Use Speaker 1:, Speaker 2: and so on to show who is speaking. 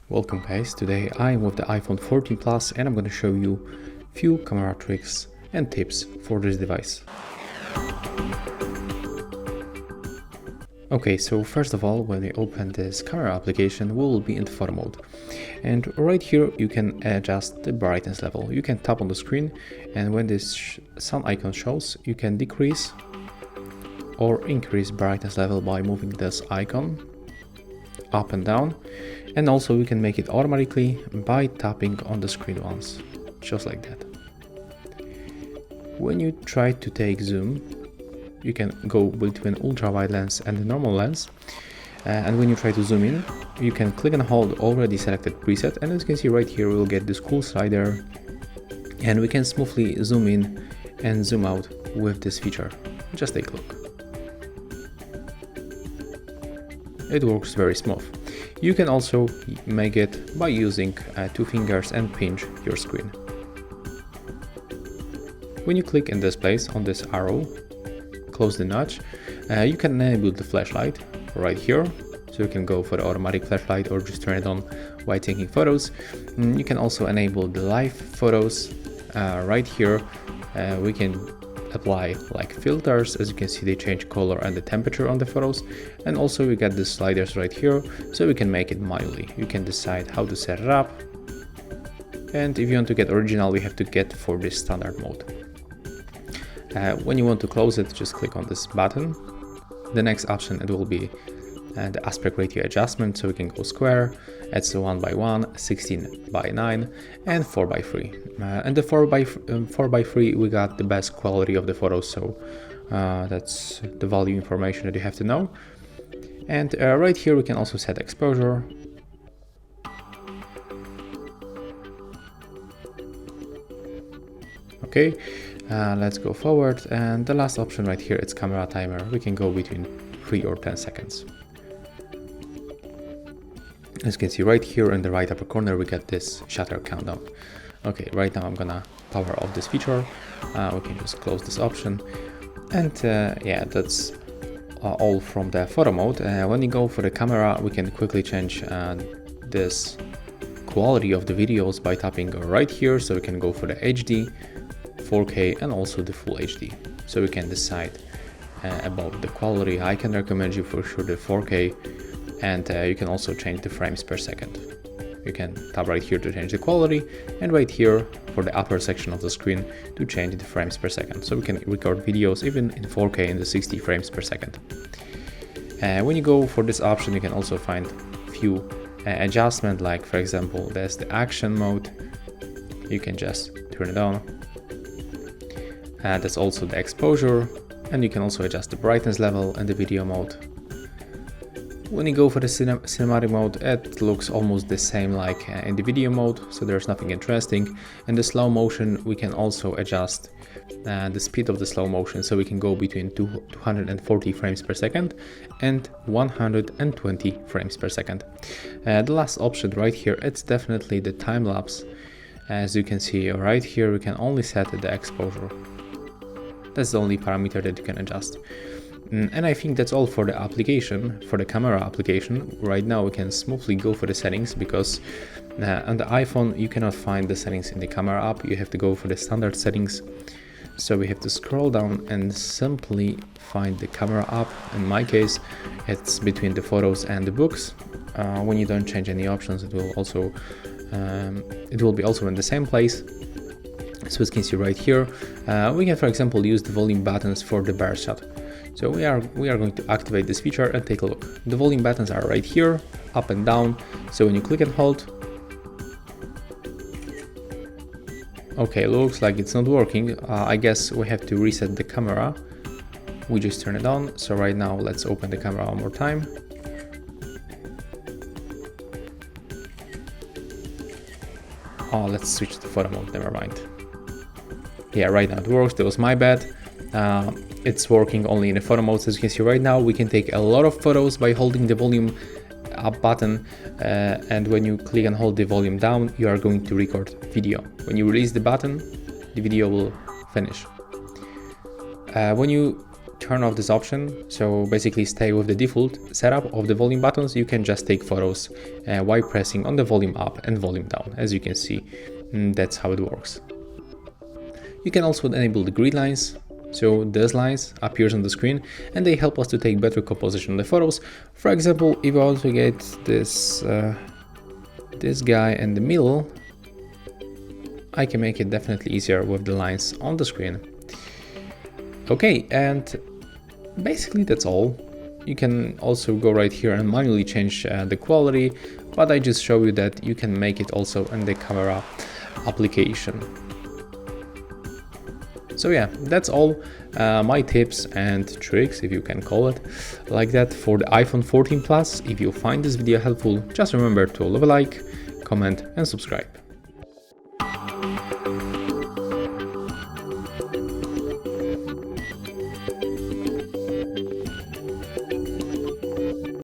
Speaker 1: Welcome guys, today I'm with the iPhone 14 Plus and I'm going to show you few camera tricks and tips for this device. Okay, so first of all, when we open this camera application, we will be in photo mode. And right here you can adjust the brightness level. You can tap on the screen, and when this sun icon shows, you can decrease or increase brightness level by moving this icon up and down. And also we can make it automatically by tapping on the screen once, just like that. When you try to take zoom, you can go between ultra wide lens and the normal lens. And when you try to zoom in, you can click and hold already selected preset, and as you can see right here, we'll get this cool slider and we can smoothly zoom in and zoom out with this feature. Just take a look. It works very smooth. You can also make it by using two fingers and pinch your screen. When you click in this place on this arrow, close the notch, you can enable the flashlight right here. So you can go for the automatic flashlight or just turn it on while taking photos. You can also enable the live photos right here. We can apply like filters. As you can see, they change color and the temperature on the photos, and also we got the sliders right here, so we can make it manually. You can decide how to set it up, and if you want to get original, we have to get for this standard mode. When you want to close it, just click on this button. The next option, it will be the aspect ratio adjustment, so we can go square. It's 1:1, 16:9, and 4:3. And the 4:3, we got the best quality of the photos, so that's the value information that you have to know. And right here we can also set exposure. Okay, let's go forward, and the last option right here, it's camera timer. We can go between 3 or 10 seconds. As you can see right here in the right upper corner, we get this shutter countdown. Okay, right now I'm gonna power off this feature. We can just close this option, and yeah, that's all from the photo mode. When you go for the camera, we can quickly change this quality of the videos by tapping right here. So we can go for the HD, 4K, and also the full HD. So we can decide about the quality. I can recommend you for sure the 4K. And you can also change the frames per second. You can tap right here to change the quality, and right here for the upper section of the screen to change the frames per second. So we can record videos even in 4K in the 60 frames per second. When you go for this option, you can also find few adjustments, like for example, there's the action mode. You can just turn it on. There's also the exposure, and you can also adjust the brightness level and the video mode. When you go for the cinematic mode, it looks almost the same like in the video mode, so there's nothing interesting. In the slow motion, we can also adjust the speed of the slow motion, so we can go between 240 frames per second and 120 frames per second. The last option right here, it's definitely the time lapse. As you can see right here, we can only set the exposure. That's the only parameter that you can adjust. And I think that's all for the application, for the camera application. Right now we can smoothly go for the settings, because on the iPhone you cannot find the settings in the camera app. You have to go for the standard settings. So we have to scroll down and simply find the camera app. In my case, it's between the photos and the books. When you don't change any options, it will be also in the same place. So as you can see right here, we can, for example, use the volume buttons for the bar shot. So we are going to activate this feature and take a look. The volume buttons are right here, up and down. So when you click and hold, okay, looks like it's not working. I guess we have to reset the camera. We just turn it on. So right now, let's open the camera one more time. Oh, let's switch to photo mode, never mind. Yeah, right now it works, that was my bad. It's working only in the photo mode. As you can see right now, we can take a lot of photos by holding the volume up button, and when you click and hold the volume down, you are going to record video. When you release the button, the video will finish. When you turn off this option, so basically stay with the default setup of the volume buttons, you can just take photos while pressing on the volume up and volume down. As you can see, that's how it works. You can also enable the grid lines, so these lines appears on the screen and they help us to take better composition of the photos. For example, if I want to get this guy in the middle, I can make it definitely easier with the lines on the screen. Okay, and basically that's all. You can also go right here and manually change the quality, but I just show you that you can make it also in the camera application. So yeah, that's all my tips and tricks, if you can call it like that, for the iPhone 14 Plus. If you find this video helpful, just remember to leave a like, comment and subscribe.